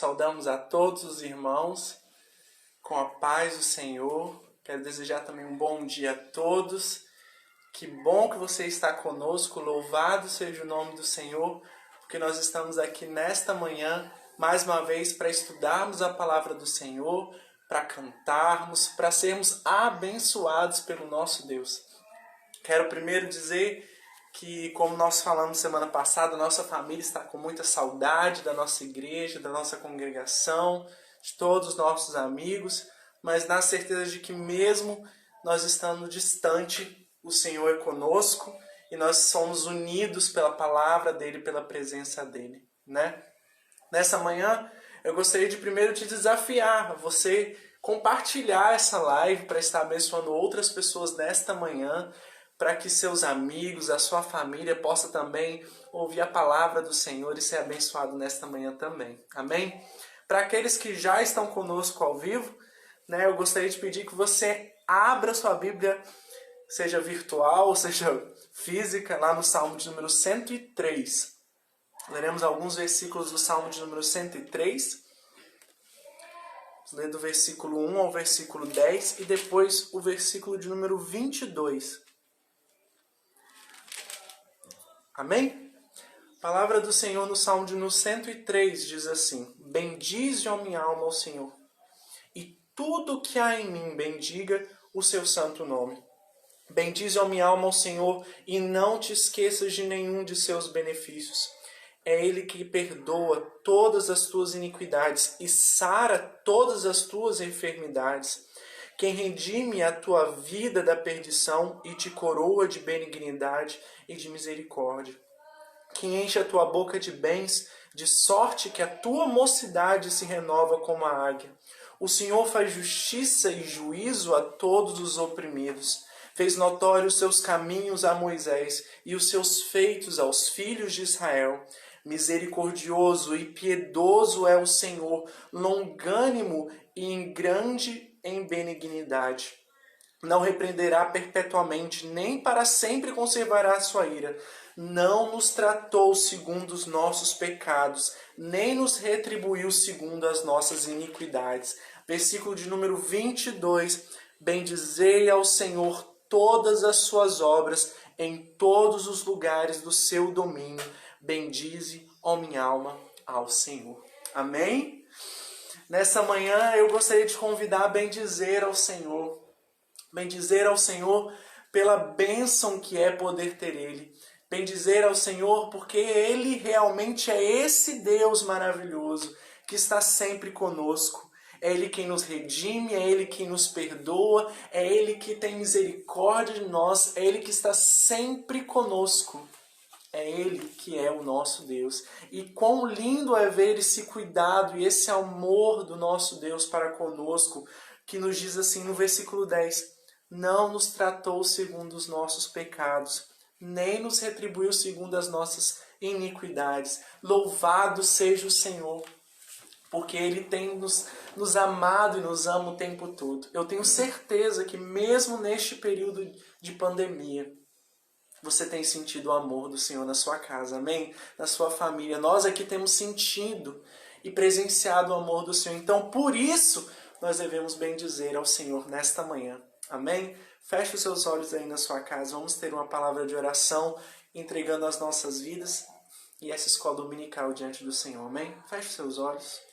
saudamos a todos os irmãos com a paz do Senhor. Quero desejar também um bom dia a todos. Que bom que você está conosco, louvado seja o nome do Senhor, porque nós estamos aqui nesta manhã, mais uma vez, para estudarmos a palavra do Senhor, para cantarmos, para sermos abençoados pelo nosso Deus. Quero primeiro dizer que, como nós falamos semana passada, nossa família está com muita saudade da nossa igreja, da nossa congregação, de todos os nossos amigos, mas na certeza de que mesmo nós estando distante, o Senhor é conosco e nós somos unidos pela palavra dEle, pela presença dEle, né? Nessa manhã, eu gostaria de primeiro te desafiar a você compartilhar essa live para estar abençoando outras pessoas nesta manhã, para que seus amigos, a sua família possa também ouvir a palavra do Senhor e ser abençoado nesta manhã também. Amém? Para aqueles que já estão conosco ao vivo, né, eu gostaria de pedir que você abra sua Bíblia, seja virtual ou seja física, lá no Salmo de número 103. Leremos alguns versículos do Salmo de número 103. Vamos ler do versículo 1 ao versículo 10 e depois o versículo de número 22. Amém? A palavra do Senhor no Salmo de número 103 diz assim: Bendize, ó minha alma, ao Senhor, e tudo que há em mim bendiga o seu santo nome. Bendize, ó minha alma, ao Senhor, e não te esqueças de nenhum de seus benefícios. É Ele que perdoa todas as tuas iniquidades e sara todas as tuas enfermidades. Quem redime a tua vida da perdição e te coroa de benignidade e de misericórdia. Quem enche a tua boca de bens, de sorte que a tua mocidade se renova como a águia. O Senhor faz justiça e juízo a todos os oprimidos. Fez notórios os seus caminhos a Moisés e os seus feitos aos filhos de Israel. Misericordioso e piedoso é o Senhor, longânimo e grande em benignidade. Não repreenderá perpetuamente, nem para sempre conservará a sua ira. Não nos tratou segundo os nossos pecados, nem nos retribuiu segundo as nossas iniquidades. Versículo de número 22. Bendizei ao Senhor todas as suas obras, em todos os lugares do seu domínio. Bendize, ó minha alma, ao Senhor. Amém? Nessa manhã eu gostaria de convidar a bendizer ao Senhor. Bendizer ao Senhor pela bênção que é poder ter Ele. Bendizer ao Senhor porque Ele realmente é esse Deus maravilhoso que está sempre conosco. É Ele quem nos redime, é Ele quem nos perdoa, é Ele que tem misericórdia de nós, é Ele que está sempre conosco. É Ele que é o nosso Deus. E quão lindo é ver esse cuidado e esse amor do nosso Deus para conosco, que nos diz assim no versículo 10, não nos tratou segundo os nossos pecados, nem nos retribuiu segundo as nossas iniquidades. Louvado seja o Senhor, porque Ele tem nos amado e nos ama o tempo todo. Eu tenho certeza que mesmo neste período de pandemia, você tem sentido o amor do Senhor na sua casa, amém? Na sua família. Nós aqui temos sentido e presenciado o amor do Senhor. Então, por isso, nós devemos bendizer ao Senhor nesta manhã, amém? Feche os seus olhos aí na sua casa. Vamos ter uma palavra de oração, entregando as nossas vidas e essa escola dominical diante do Senhor, amém? Feche os seus olhos.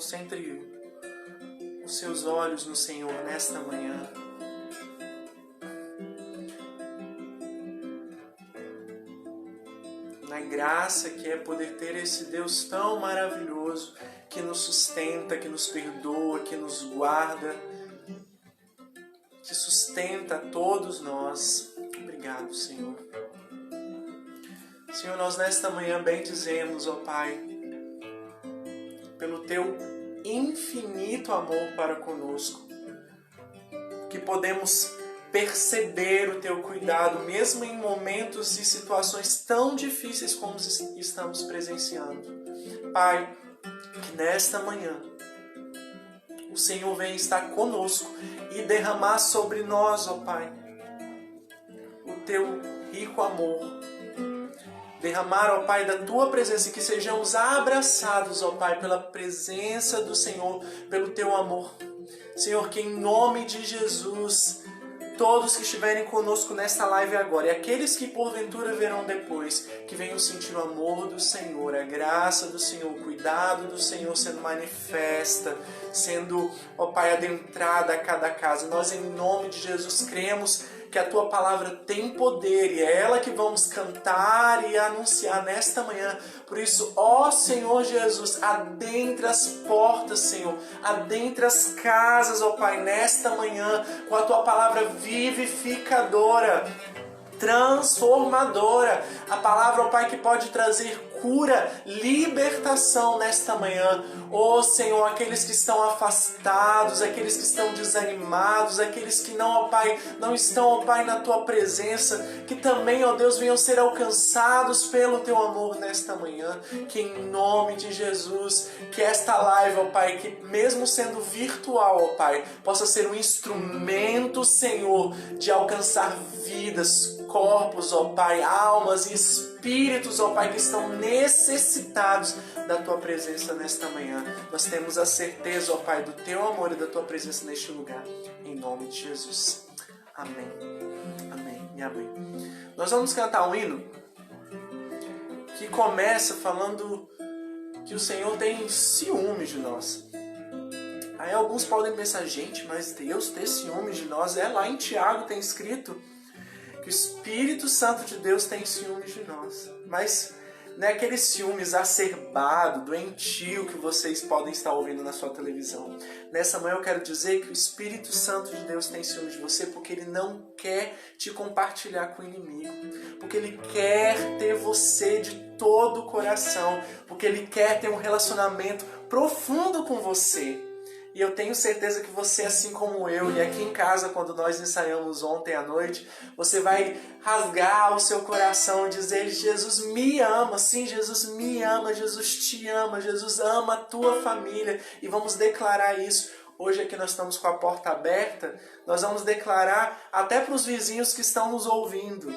Concentre os seus olhos no Senhor nesta manhã. Na graça que é poder ter esse Deus tão maravilhoso, que nos sustenta, que nos perdoa, que nos guarda, que sustenta a todos nós. Obrigado, Senhor. Senhor, nós nesta manhã bendizemos, ó Pai, pelo Teu infinito amor para conosco, que podemos perceber o teu cuidado, mesmo em momentos e situações tão difíceis como estamos presenciando. Pai, que nesta manhã o Senhor venha estar conosco e derramar sobre nós, ó Pai, o teu rico amor. Derramar, ó Pai, da tua presença e que sejamos abraçados, ó Pai, pela presença do Senhor, pelo teu amor. Senhor, que em nome de Jesus, todos que estiverem conosco nesta live agora e aqueles que porventura verão depois, que venham sentir o amor do Senhor, a graça do Senhor, o cuidado do Senhor sendo manifesta, sendo, ó Pai, adentrada a cada casa. Nós, em nome de Jesus, cremos que a tua palavra tem poder e é ela que vamos cantar e anunciar nesta manhã. Por isso, ó Senhor Jesus, adentra as portas, Senhor, adentra as casas, ó Pai, nesta manhã, com a tua palavra vivificadora, transformadora, a palavra, ó Pai, que pode trazer cura, libertação nesta manhã. Ó Senhor, aqueles que estão afastados, aqueles que estão desanimados, aqueles que não, ó Pai, não estão, ó Pai, na tua presença, que também, ó Deus, venham ser alcançados pelo teu amor nesta manhã. Que em nome de Jesus, que esta live, ó Pai, que mesmo sendo virtual, ó Pai, possa ser um instrumento, Senhor, de alcançar vidas, corpos, ó Pai, almas e espíritos, ó Pai, que estão necessitados da tua presença nesta manhã. Nós temos a certeza, ó Pai, do teu amor e da tua presença neste lugar, em nome de Jesus. Amém. Amém e amém. Nós vamos cantar um hino que começa falando que o Senhor tem ciúmes de nós. Aí alguns podem pensar, gente, mas Deus ter ciúmes de nós? É, lá em Tiago tem escrito que o Espírito Santo de Deus tem ciúmes de nós. Mas não é aquele ciúme exacerbado, doentio que vocês podem estar ouvindo na sua televisão. Nessa manhã eu quero dizer que o Espírito Santo de Deus tem ciúmes de você porque Ele não quer te compartilhar com o inimigo. Porque Ele quer ter você de todo o coração. Porque Ele quer ter um relacionamento profundo com você. E eu tenho certeza que você, assim como eu, e aqui em casa, quando nós ensaiamos ontem à noite, você vai rasgar o seu coração e dizer: Jesus me ama, sim, Jesus me ama, Jesus te ama, Jesus ama a tua família. E vamos declarar isso. Hoje aqui nós estamos com a porta aberta, nós vamos declarar até para os vizinhos que estão nos ouvindo,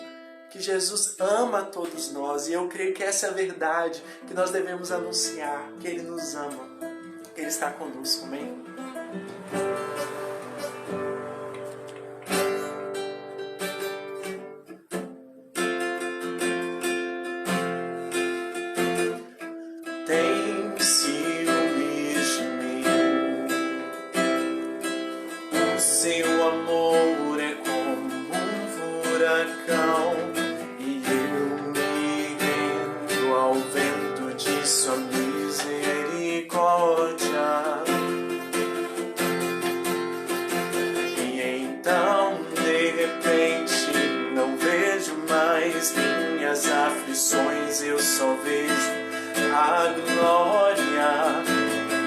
que Jesus ama a todos nós. E eu creio que essa é a verdade que nós devemos anunciar, que Ele nos ama, que Ele está conosco, amém? Tem ciúmes de mim, o seu amor é como um furacão, e eu me rendo ao vento de sua misericórdia. Minhas aflições, eu só vejo a glória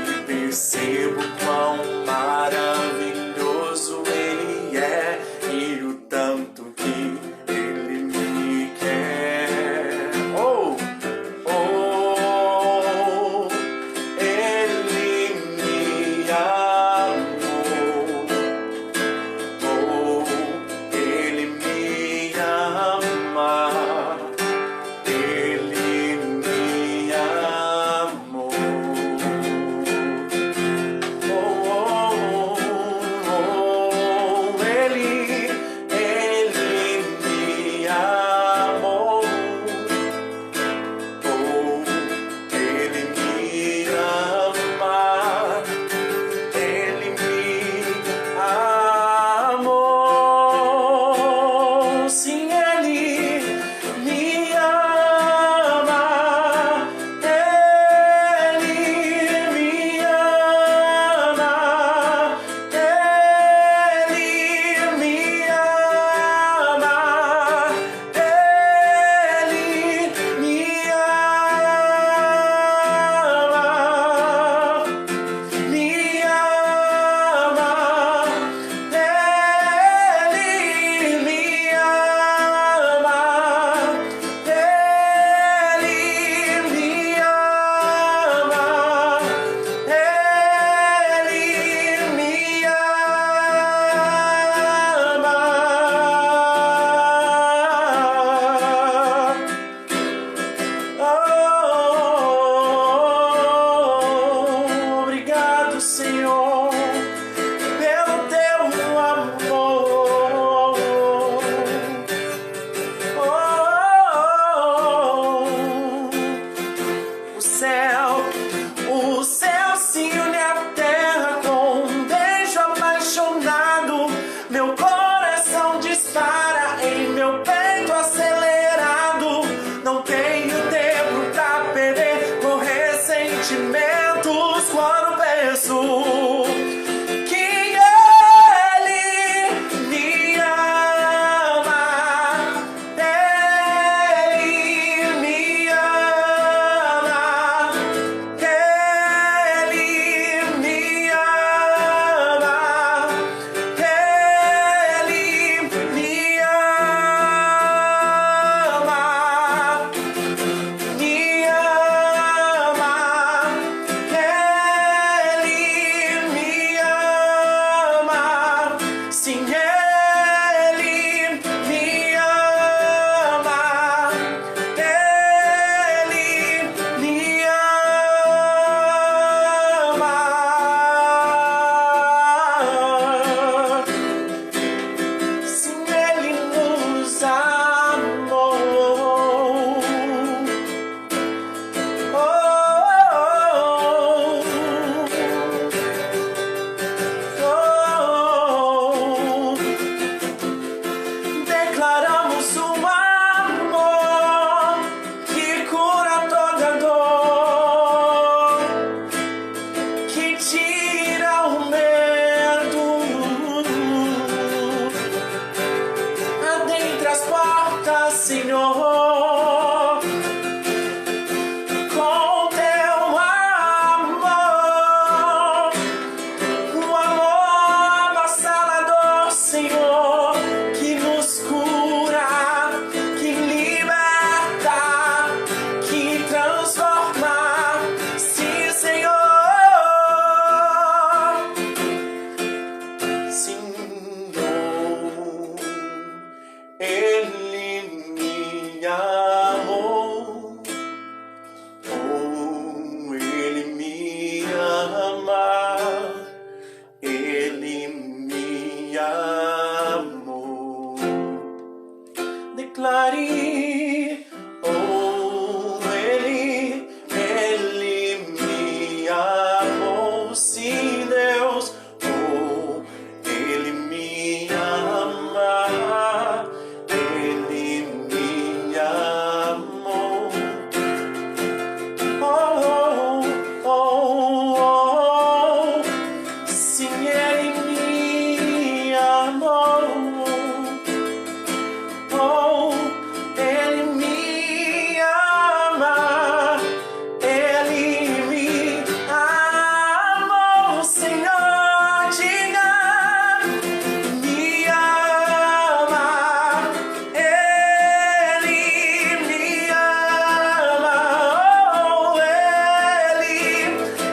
e percebo quão maravilhoso Ele é e o tanto que Ele me quer. Oh, oh, Ele me amou. Oh, Ele me ama. Oh, céu. O céu se une à terra com um beijo apaixonado. Meu coração dispara em meu peito acelerado. Não tenho tempo pra perder com ressentimentos quando penso que Ele me ama. Ele me ama. Ele me ama. Ele me ama. Me ama. Ele me ama. Sim, Ele me ama. Ele me ama. Sim, Ele nos amou. Oh, oh, oh. Declaramos um amor que cura toda dor, que tira o medo. Adentra as portas, Senhor, com teu amor. Um amor avassalador, Senhor, que nos cura, que liberta, que transforma. Sim, Senhor. Senhor, Ele me amou. Oh, Ele me ama. Ele me amou. Declare, oh, Ele me amou. Sim, Deus, oh, Ele me ama. Ele me amou. Oh, oh, oh, oh. Sim, Ele me amou. Oh, Ele me ama. Ele me amou. Senhor, diga, me ama. Ele me ama. Oh, Ele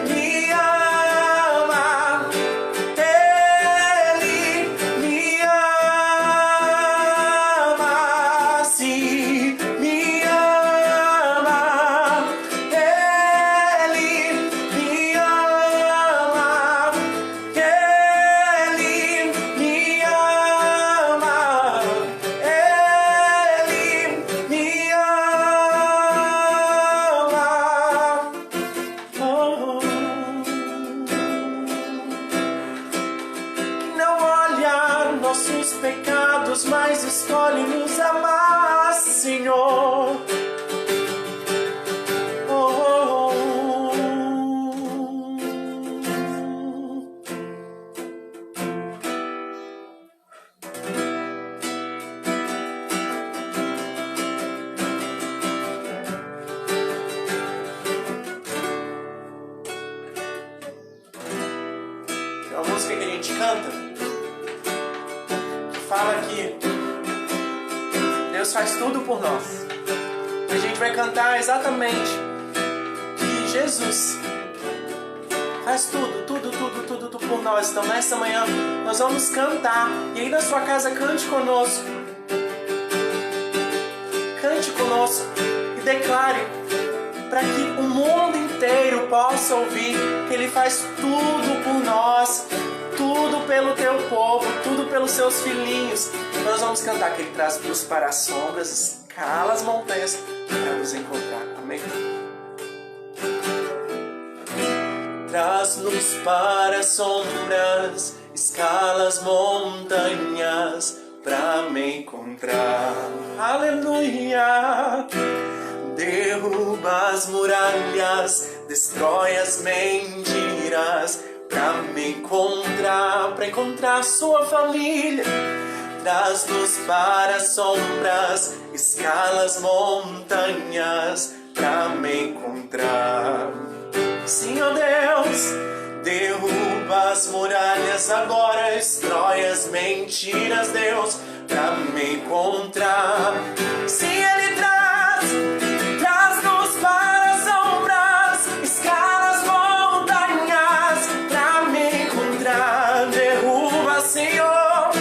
me ama. Ele me ama. Sim, me ama. Ele me ama. Ele me ama. Ele me ama. Oh. Não olha nossos pecados, mas escolhe nos amar, Senhor. Oh, oh, oh. Tem uma música que a gente canta que fala que Deus faz tudo por nós. E a gente vai cantar exatamente que Jesus faz tudo, tudo, tudo, tudo, tudo por nós. Então nessa manhã nós vamos cantar. E aí na sua casa cante conosco. Cante conosco e declare para que o mundo inteiro possa ouvir que Ele faz tudo por nós, tudo pelo teu povo, tudo pelos seus filhinhos. Nós vamos cantar que Ele traz luz para as sombras, escala as montanhas para nos encontrar. Amém? traz-nos para as sombras, escala as montanhas pra me encontrar. Aleluia! Derruba as muralhas, destrói as mentiras pra me encontrar sua família. Traz-nos para as sombras, escala as montanhas pra me encontrar. Senhor Deus, derruba as muralhas agora, destrói as mentiras, Deus, pra me encontrar. Se Ele traz-nos para as sombras, escala as montanhas pra me encontrar. Derruba, Senhor,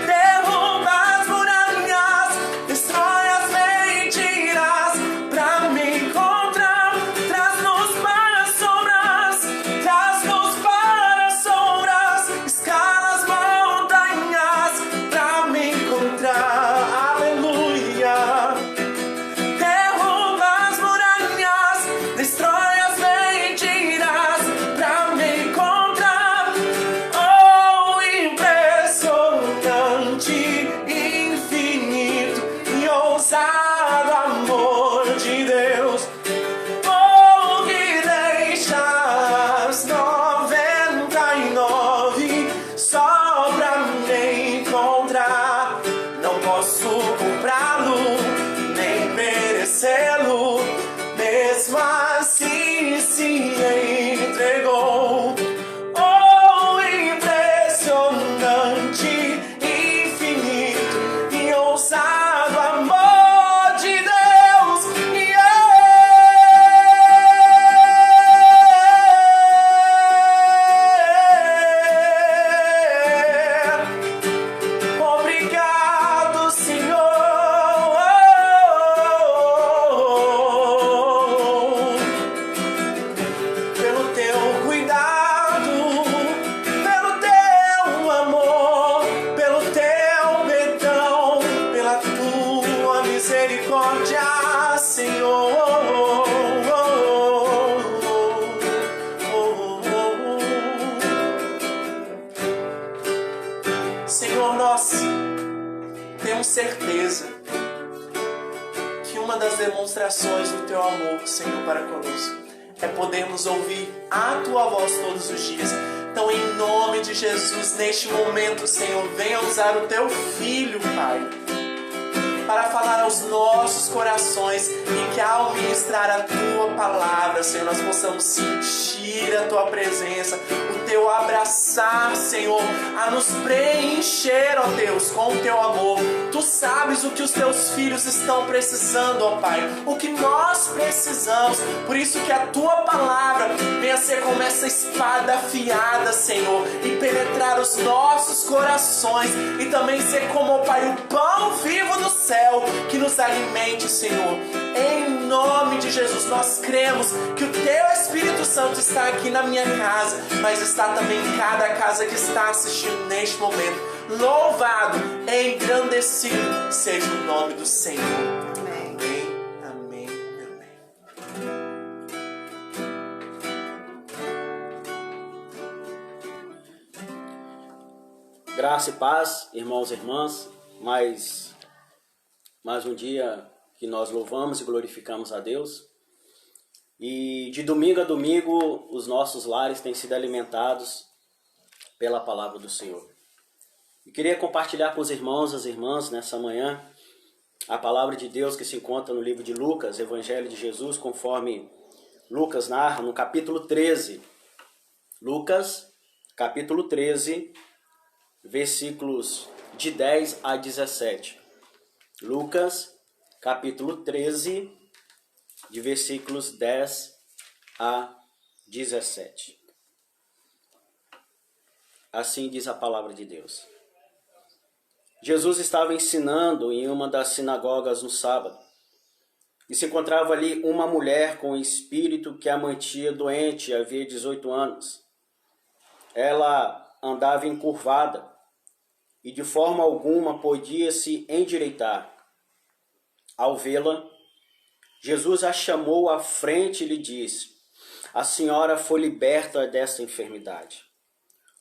derruba as muralhas, destrói as mentiras pra me encontrar. Traz-nos para as sombras, traz-nos para as sombras, escala as montanhas pra me encontrar. Aleluia! Derruba as muralhas, destrói as mentiras pra me encontrar. Oh, impressionante, infinito e ousado amor de Deus. Oh, que deixa as 99 só pra me encontrar. Não posso comprá-lo, nem merecê-lo, mesmo assim se entregou. Oh, impressionante, infinito e ousado amor de Deus. Yeah! Obrigado, Senhor, pelo teu cuidado, pelo teu amor, pelo teu perdão, pela tua misericórdia, Senhor. Senhor, nós temos certeza que uma das demonstrações do teu amor, Senhor, para conosco é podermos ouvir a tua voz todos os dias. Então, em nome de Jesus, neste momento, Senhor, venha usar o teu Filho, Pai, para falar aos nossos corações e que ao ministrar a tua palavra, Senhor, nós possamos sentir a tua presença, o teu abraçar, Senhor, a nos preencher, ó Deus, com o teu amor. Tu sabes o que os teus filhos estão precisando, ó Pai, o que nós precisamos. Por isso que a tua palavra venha ser como essa espada afiada, Senhor, e penetrar os nossos corações, e também ser como, ó Pai, o pão vivo do céu que nos alimente, Senhor. Em nome de Jesus, nós cremos que o teu Espírito Santo está aqui na minha casa, mas está também em cada casa que está assistindo neste momento. Louvado, engrandecido seja o nome do Senhor. Amém, amém, amém. Graça e paz, irmãos e irmãs, mais um dia que nós louvamos e glorificamos a Deus. E de domingo a domingo os nossos lares têm sido alimentados pela palavra do Senhor. E queria compartilhar com os irmãos e as irmãs nessa manhã a palavra de Deus que se encontra no livro de Lucas, Evangelho de Jesus, conforme Lucas narra no capítulo 13. Lucas, capítulo 13, versículos de 10 a 17. Lucas, capítulo 13, de versículos 10 a 17. Assim diz a palavra de Deus. Jesus estava ensinando em uma das sinagogas no sábado, e se encontrava ali uma mulher com um espírito que a mantinha doente havia 18 anos. Ela andava encurvada, e de forma alguma podia se endireitar. Ao vê-la, Jesus a chamou à frente e lhe disse: a senhora foi liberta dessa enfermidade.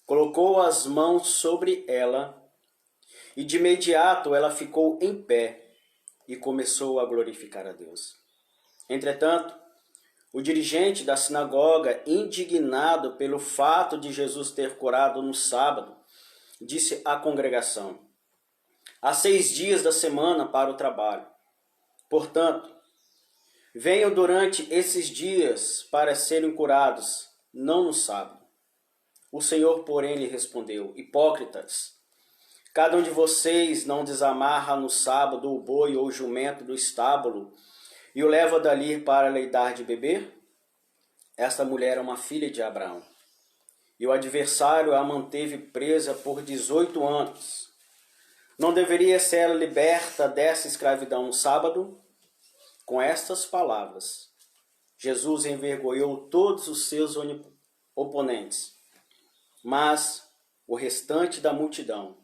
Colocou as mãos sobre ela e de imediato ela ficou em pé e começou a glorificar a Deus. Entretanto, o dirigente da sinagoga, indignado pelo fato de Jesus ter curado no sábado, disse à congregação: há 6 dias da semana para o trabalho. Portanto, venham durante esses dias para serem curados, não no sábado. O Senhor, porém, lhe respondeu: hipócritas, cada um de vocês não desamarra no sábado o boi ou o jumento do estábulo e o leva dali para lhe dar de beber? Esta mulher é uma filha de Abraão, e o adversário a manteve presa por 18 anos. Não deveria ser ela liberta dessa escravidão no sábado? Com estas palavras, Jesus envergonhou todos os seus oponentes, mas o restante da multidão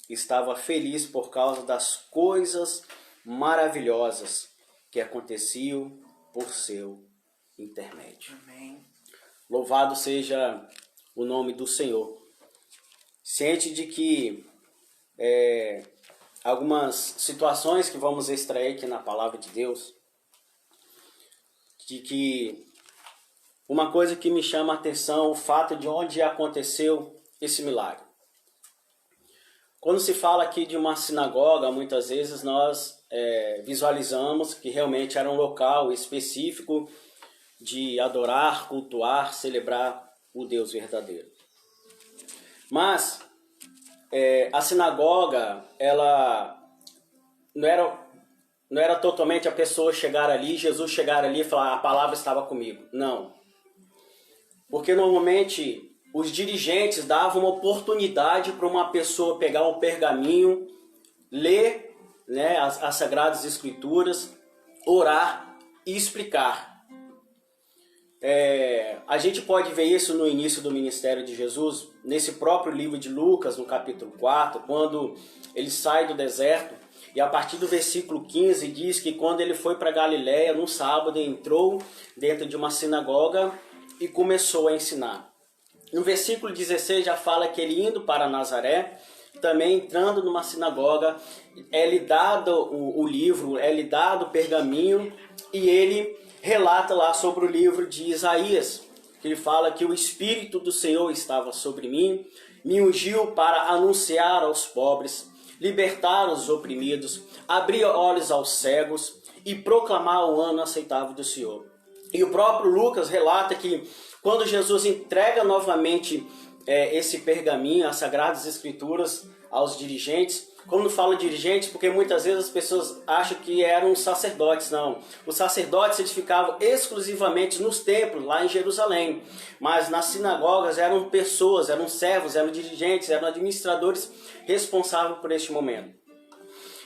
estava feliz por causa das coisas maravilhosas que aconteciam por seu intermédio. Amém. Louvado seja o nome do Senhor. Ciente de que algumas situações que vamos extrair aqui na palavra de Deus, de que uma coisa que me chama a atenção, o fato de onde aconteceu esse milagre. Quando se fala aqui de uma sinagoga, muitas vezes nós visualizamos que realmente era um local específico de adorar, cultuar, celebrar o Deus verdadeiro. Mas a sinagoga, ela não era totalmente a pessoa chegar ali, Jesus chegar ali e falar: a palavra estava comigo. Não. Porque normalmente os dirigentes davam uma oportunidade para uma pessoa pegar um pergaminho, ler, né, as Sagradas Escrituras, orar e explicar. A gente pode ver isso no início do ministério de Jesus, nesse próprio livro de Lucas, no capítulo 4, quando ele sai do deserto, e a partir do versículo 15 diz que quando ele foi para Galiléia, no sábado, entrou dentro de uma sinagoga e começou a ensinar. No versículo 16 já fala que ele indo para Nazaré, também entrando numa sinagoga, é-lhe dado o livro, é-lhe dado o pergaminho, e ele relata lá sobre o livro de Isaías, que ele fala que o Espírito do Senhor estava sobre mim, me ungiu para anunciar aos pobres, libertar os oprimidos, abrir olhos aos cegos e proclamar o ano aceitável do Senhor. E o próprio Lucas relata que quando Jesus entrega novamente esse pergaminho, as Sagradas Escrituras, aos dirigentes. Quando falo dirigentes, porque muitas vezes as pessoas acham que eram sacerdotes. Não, os sacerdotes eles ficavam exclusivamente nos templos, lá em Jerusalém. Mas nas sinagogas eram pessoas, eram servos, eram dirigentes, eram administradores responsáveis por este momento.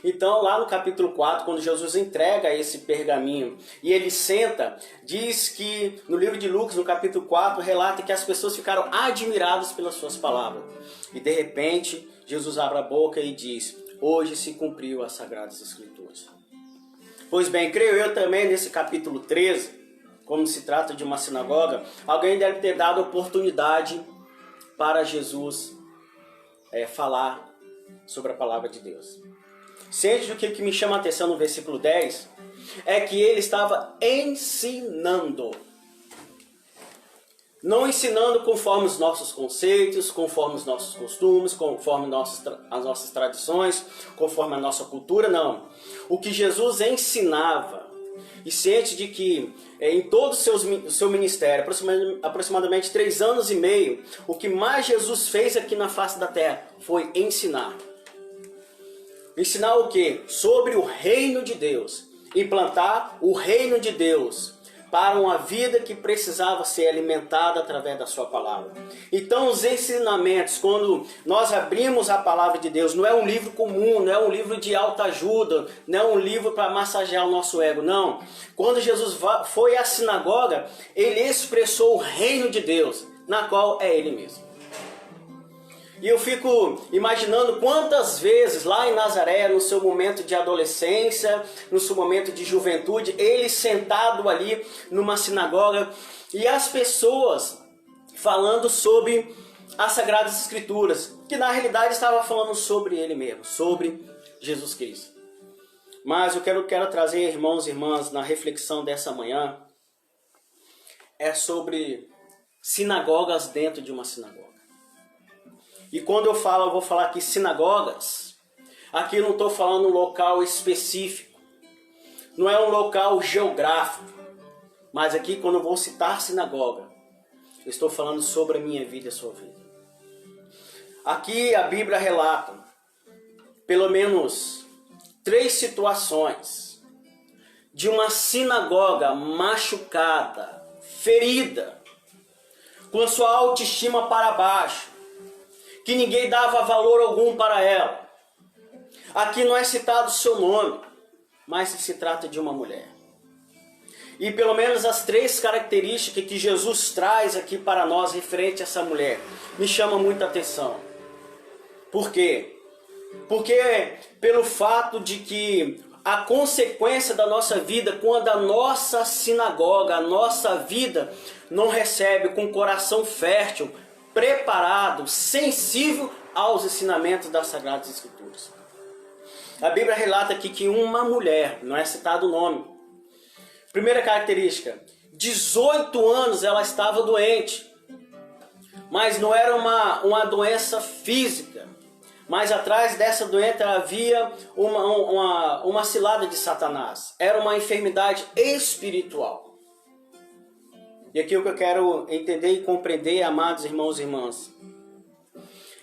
Então, lá no capítulo 4, quando Jesus entrega esse pergaminho e ele senta, diz que no livro de Lucas, no capítulo 4, relata que as pessoas ficaram admiradas pelas suas palavras. E de repente, Jesus abre a boca e diz: hoje se cumpriu as Sagradas Escrituras. Pois bem, creio eu também nesse capítulo 13, como se trata de uma sinagoga, alguém deve ter dado oportunidade para Jesus falar sobre a palavra de Deus. Ciente do que me chama a atenção no versículo 10, é que ele estava ensinando. Não ensinando conforme os nossos conceitos, conforme os nossos costumes, conforme as nossas tradições, conforme a nossa cultura, não. O que Jesus ensinava, e ciente de que em todo o seu ministério, aproximadamente 3 anos e meio, o que mais Jesus fez aqui na face da terra foi ensinar. Ensinar o quê? Sobre o reino de Deus. Implantar o reino de Deus para uma vida que precisava ser alimentada através da sua palavra. Então os ensinamentos, quando nós abrimos a palavra de Deus, não é um livro comum, não é um livro de autoajuda, não é um livro para massagear o nosso ego, não. Quando Jesus foi à sinagoga, ele expressou o reino de Deus, na qual é ele mesmo. E eu fico imaginando quantas vezes lá em Nazaré, no seu momento de adolescência, no seu momento de juventude, ele sentado ali numa sinagoga e as pessoas falando sobre as Sagradas Escrituras, que na realidade estava falando sobre ele mesmo, sobre Jesus Cristo. Mas o que eu quero trazer, irmãos e irmãs, na reflexão dessa manhã, é sobre sinagogas dentro de uma sinagoga. E quando eu vou falar aqui sinagogas, aqui eu não estou falando um local específico, não é um local geográfico, mas aqui quando eu vou citar sinagoga, eu estou falando sobre a minha vida e a sua vida. Aqui a Bíblia relata pelo menos 3 situações de uma sinagoga machucada, ferida, com sua autoestima para baixo, que ninguém dava valor algum para ela. Aqui não é citado o seu nome, mas se trata de uma mulher. E pelo menos as 3 características que Jesus traz aqui para nós referente a essa mulher me chamam muita atenção. Por quê? Porque pelo fato de que a consequência da nossa vida, quando a nossa sinagoga, a nossa vida não recebe com coração fértil, preparado, sensível aos ensinamentos das Sagradas Escrituras. A Bíblia relata aqui que uma mulher, não é citado o nome. Primeira característica, 18 anos ela estava doente, mas não era uma doença física, mas atrás dessa doença havia uma cilada de Satanás, era uma enfermidade espiritual. E aqui o que eu quero entender e compreender, amados irmãos e irmãs,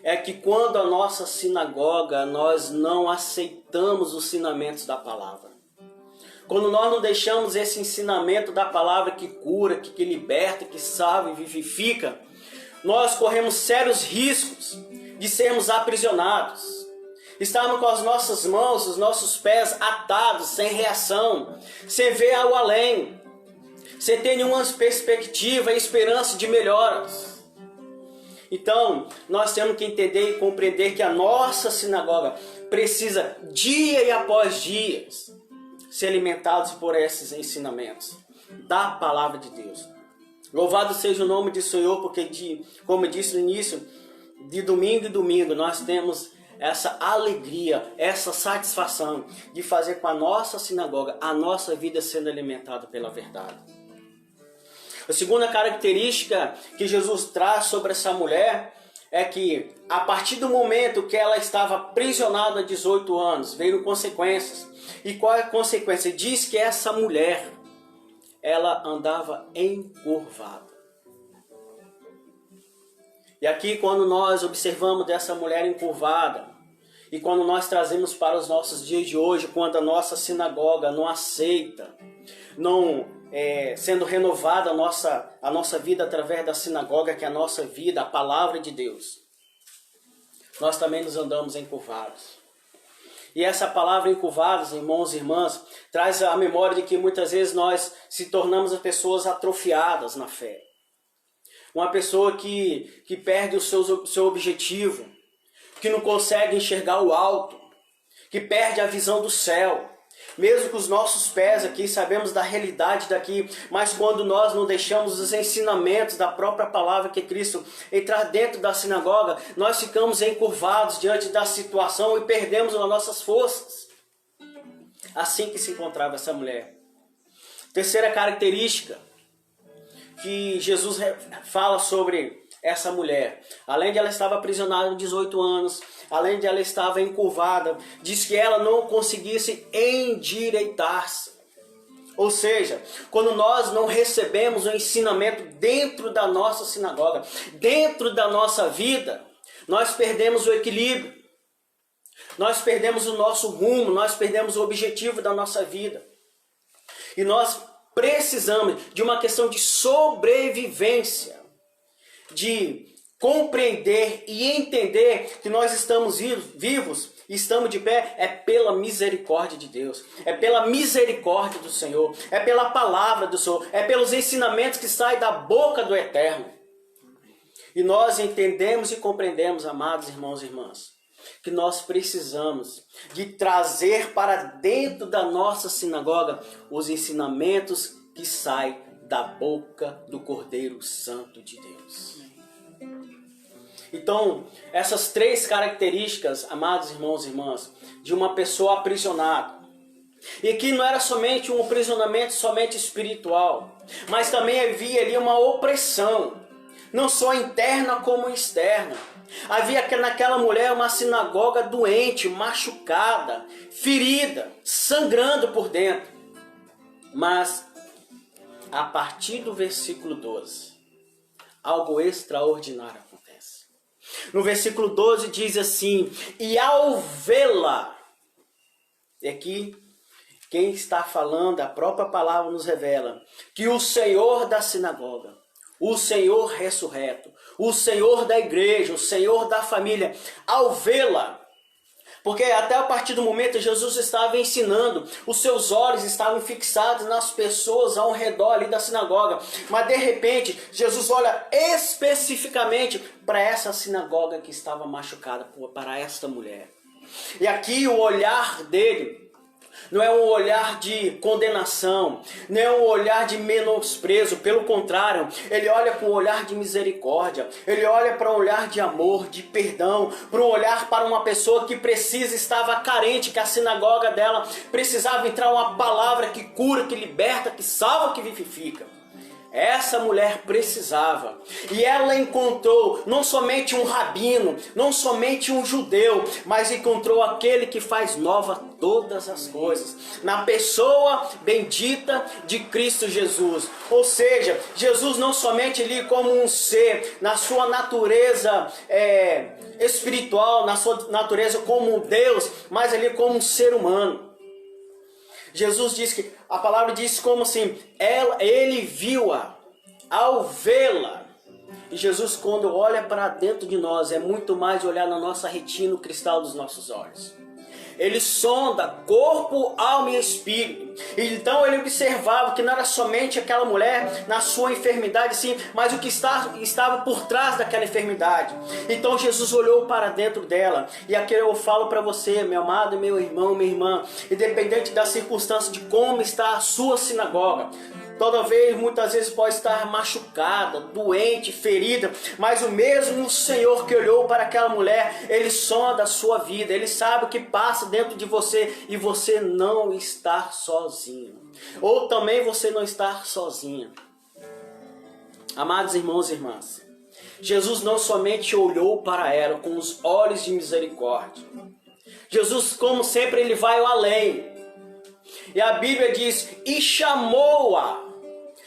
é que quando a nossa sinagoga nós não aceitamos os ensinamentos da palavra, quando nós não deixamos esse ensinamento da palavra que cura, que liberta, que salva e vivifica, nós corremos sérios riscos de sermos aprisionados, estarmos com as nossas mãos, os nossos pés atados, sem reação, sem ver ao além, sem ter nenhuma perspectiva e esperança de melhoras. Então, nós temos que entender e compreender que a nossa sinagoga precisa, dia e após dias, ser alimentados por esses ensinamentos da palavra de Deus. Louvado seja o nome do Senhor, porque, como eu disse no início, de domingo em domingo, nós temos essa alegria, essa satisfação de fazer com a nossa sinagoga, a nossa vida sendo alimentada pela verdade. A segunda característica que Jesus traz sobre essa mulher é que, a partir do momento que ela estava aprisionada há 18 anos, veio consequências. E qual é a consequência? Diz que essa mulher, ela andava encurvada. E aqui, quando nós observamos dessa mulher encurvada, e quando nós trazemos para os nossos dias de hoje, quando a nossa sinagoga não aceita, não sendo renovada a nossa vida através da sinagoga, que é a nossa vida, a palavra de Deus, nós também nos andamos encurvados. E essa palavra encurvados, irmãos e irmãs, traz a memória de que muitas vezes nós se tornamos pessoas atrofiadas na fé. Uma pessoa que perde o seu objetivo, que não consegue enxergar o alto, que perde a visão do céu. Mesmo com os nossos pés aqui, sabemos da realidade daqui, mas quando nós não deixamos os ensinamentos da própria palavra que Cristo entrar dentro da sinagoga, nós ficamos encurvados diante da situação e perdemos as nossas forças. Assim que se encontrava essa mulher. Terceira característica que Jesus fala sobre essa mulher. Além de ela estar aprisionada há 18 anos, além de ela estar encurvada, diz que ela não conseguisse endireitar-se. Ou seja, quando nós não recebemos o ensinamento dentro da nossa sinagoga, dentro da nossa vida, nós perdemos o equilíbrio, nós perdemos o nosso rumo, nós perdemos o objetivo da nossa vida. E nós precisamos de uma questão de sobrevivência, de compreender e entender que nós estamos vivos e estamos de pé é pela misericórdia de Deus, é pela misericórdia do Senhor, é pela palavra do Senhor, é pelos ensinamentos que saem da boca do Eterno. E nós entendemos e compreendemos, amados irmãos e irmãs, que nós precisamos de trazer para dentro da nossa sinagoga os ensinamentos que saem da boca do Cordeiro Santo de Deus. Então, essas 3 características, amados irmãos e irmãs, de uma pessoa aprisionada, e que não era somente um aprisionamento somente espiritual, mas também havia ali uma opressão, não só interna como externa. Havia naquela mulher uma sinagoga doente, machucada, ferida, sangrando por dentro. Mas, a partir do versículo 12, algo extraordinário acontece. No versículo 12 diz assim: e ao vê-la, e aqui quem está falando, a própria palavra nos revela, que o Senhor da sinagoga, o Senhor ressurreto, o Senhor da igreja, o Senhor da família, ao vê-la, porque até a partir do momento Jesus estava ensinando, os seus olhos estavam fixados nas pessoas ao redor ali da sinagoga, mas de repente Jesus olha especificamente para essa sinagoga que estava machucada, para esta mulher. E aqui o olhar dele não é um olhar de condenação, não é um olhar de menosprezo, pelo contrário, ele olha com um olhar de misericórdia, ele olha para um olhar de amor, de perdão, para um olhar para uma pessoa que estava carente, que a sinagoga dela precisava entrar uma palavra que cura, que liberta, que salva, que vivifica. Essa mulher precisava, e ela encontrou não somente um rabino, não somente um judeu, mas encontrou aquele que faz nova todas as coisas, na pessoa bendita de Cristo Jesus. Ou seja, Jesus não somente ali como um ser, na sua natureza espiritual, na sua natureza como um Deus, mas ali como um ser humano. Jesus diz que, a palavra diz como assim, ele viu-a, ao vê-la. E Jesus, quando olha para dentro de nós, é muito mais de olhar na nossa retina, o cristal dos nossos olhos. Ele sonda corpo, alma e espírito. Então ele observava que não era somente aquela mulher na sua enfermidade, sim, mas o que estava por trás daquela enfermidade. Então Jesus olhou para dentro dela. E aqui eu falo para você, meu amado, meu irmão, minha irmã, independente da circunstância de como está a sua sinagoga, muitas vezes pode estar machucada, doente, ferida, mas o mesmo Senhor que olhou para aquela mulher, Ele sonda a sua vida, Ele sabe o que passa dentro de você e você não está sozinho. Ou também você não está sozinha. Amados irmãos e irmãs, Jesus não somente olhou para ela com os olhos de misericórdia. Jesus, como sempre, Ele vai além. E a Bíblia diz, e chamou-a.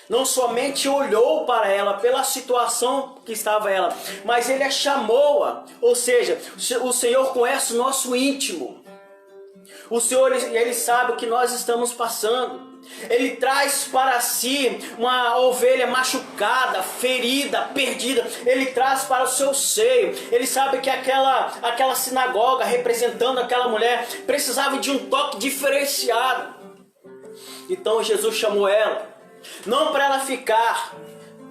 Não somente olhou para ela pela situação que estava ela, mas ele a chamou-a. Ou seja, o Senhor conhece o nosso íntimo. O Senhor, ele sabe o que nós estamos passando. Ele traz para si uma ovelha machucada, ferida, perdida. Ele traz para o seu seio. Ele sabe que aquela sinagoga representando aquela mulher precisava de um toque diferenciado. Então Jesus chamou ela. Não para ela ficar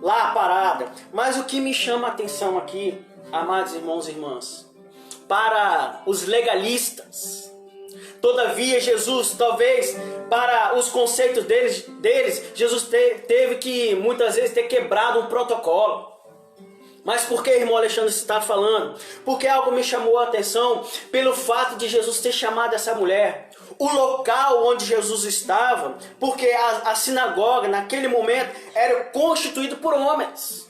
lá parada, mas o que me chama a atenção aqui, amados irmãos e irmãs, para os legalistas. Todavia Jesus, talvez para os conceitos deles Jesus teve que muitas vezes ter quebrado um protocolo. Mas por que, irmão Alexandre, está falando? Porque algo me chamou a atenção pelo fato de Jesus ter chamado essa mulher. O local onde Jesus estava, porque a sinagoga naquele momento era constituído por homens.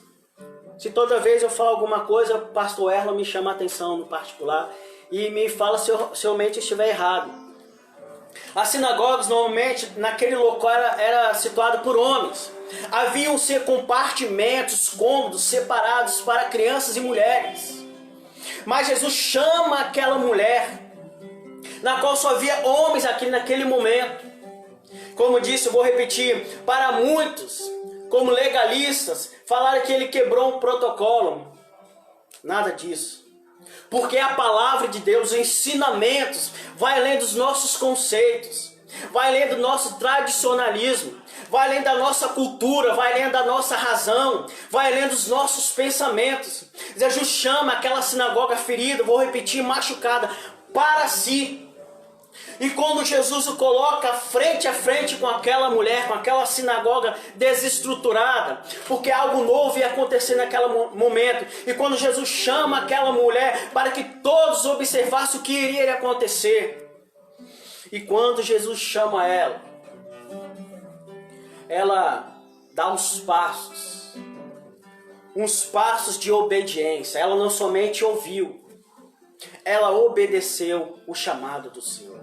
Se toda vez eu falo alguma coisa, o pastor Erlon me chama a atenção no particular e me fala se eu mente estiver errado. As sinagogas normalmente naquele local era situado por homens. Haviam compartimentos, cômodos separados para crianças e mulheres. Mas Jesus chama aquela mulher, na qual só havia homens aqui naquele momento. Como disse, eu vou repetir, para muitos, como legalistas, falaram que ele quebrou um protocolo. Nada disso. Porque a palavra de Deus, os ensinamentos, vai além dos nossos conceitos, vai além do nosso tradicionalismo, vai além da nossa cultura, vai além da nossa razão, vai além dos nossos pensamentos. Jesus chama aquela sinagoga ferida, vou repetir, machucada, para si. E quando Jesus o coloca frente a frente com aquela mulher, com aquela sinagoga desestruturada, porque algo novo ia acontecer naquele momento, e quando Jesus chama aquela mulher para que todos observassem o que iria acontecer, e quando Jesus chama ela dá uns passos de obediência. Ela não somente ouviu, ela obedeceu o chamado do Senhor.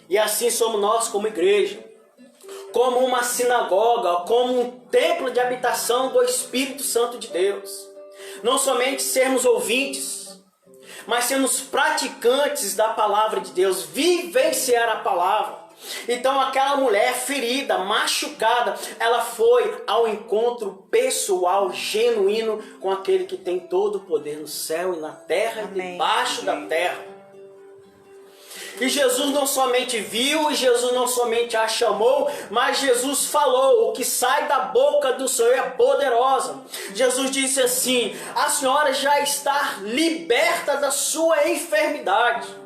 E assim somos nós como igreja, como uma sinagoga, como um templo de habitação do Espírito Santo de Deus. Não somente sermos ouvintes, mas sermos praticantes da palavra de Deus, vivenciar a palavra. Então aquela mulher ferida, machucada, ela foi ao encontro pessoal, genuíno, com aquele que tem todo o poder no céu e na terra. Amém. E debaixo da terra. E Jesus não somente viu, e Jesus não somente a chamou, mas Jesus falou: o que sai da boca do Senhor é poderosa. Jesus disse assim: a senhora já está liberta da sua enfermidade.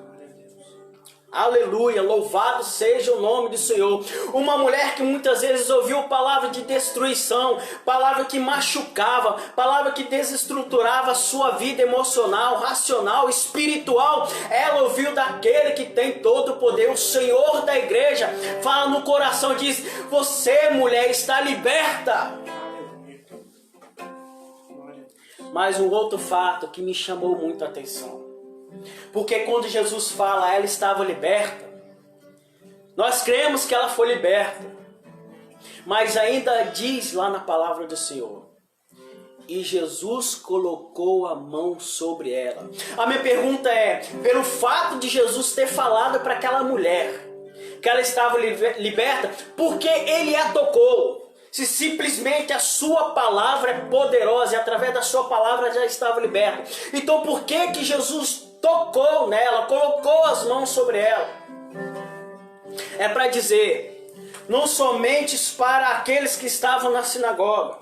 Aleluia, louvado seja o nome do Senhor. Uma mulher que muitas vezes ouviu palavra de destruição, palavra que machucava, palavra que desestruturava a sua vida emocional, racional, espiritual. Ela ouviu daquele que tem todo o poder, o Senhor da igreja. Fala no coração, diz: você, mulher, está liberta. Mas um outro fato que me chamou muito a atenção, porque quando Jesus fala, ela estava liberta, nós cremos que ela foi liberta, mas ainda diz lá na palavra do Senhor: e Jesus colocou a mão sobre ela. A minha pergunta é, pelo fato de Jesus ter falado para aquela mulher que ela estava liberta, por que ele a tocou? Se simplesmente a sua palavra é poderosa e através da sua palavra já estava liberta, então por que Jesus tocou nela, colocou as mãos sobre ela? É para dizer, não somente para aqueles que estavam na sinagoga,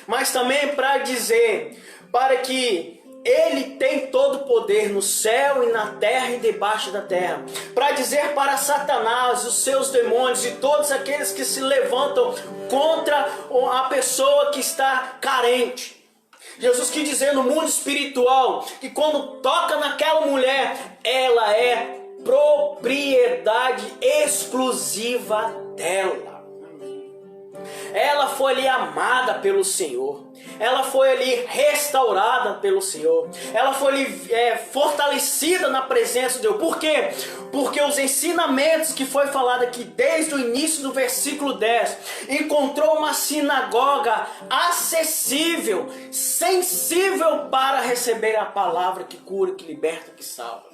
mas também para dizer, para que ele tem todo o poder no céu e na terra e debaixo da terra, para dizer para Satanás, os seus demônios e todos aqueles que se levantam contra a pessoa que está carente. Jesus quis dizer no mundo espiritual que quando toca naquela mulher, ela é propriedade exclusiva dela. Ela foi ali amada pelo Senhor. Ela foi ali restaurada pelo Senhor. Ela foi ali fortalecida na presença de Deus. Por quê? Porque os ensinamentos que foi falado aqui desde o início do versículo 10 encontrou uma sinagoga acessível, sensível para receber a palavra que cura, que liberta, que salva.